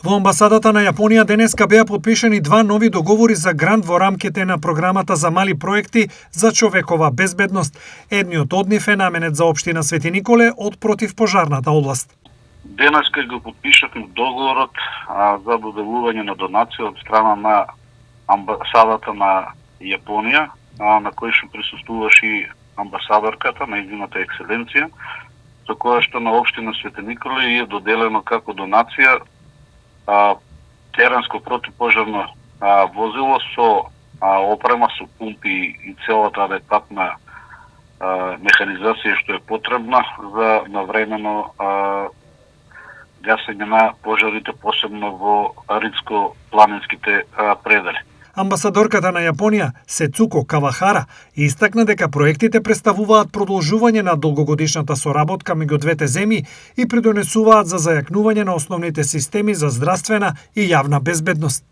Во амбасадата на Јапонија денеска беа потпишани два нови договори за грант во рамките на програмата за мали проекти за човекова безбедност. Едниот од нив е наменет за општина Свети Николе од противпожарната област. Денеска го потпишавме договорот за доделување на донација од страна на амбасадата на Јапонија, на кој што присуствуваше и амбасадорката, нејзината екселенција, за која што на општина Свети Николе е доделено како донација теренско противпожарно возило со опрема, со пумпи и целата адекватна механизација што е потребна за навремено гасење на пожарите, посебно во ридско-планинските предели. Амбасадорката на Јапонија, Сецуко Кавахара, истакна дека проектите представуваат продолжување на долгогодишната соработка меѓу двете земји и придонесуваат за зајакнување на основните системи за здравствена и јавна безбедност.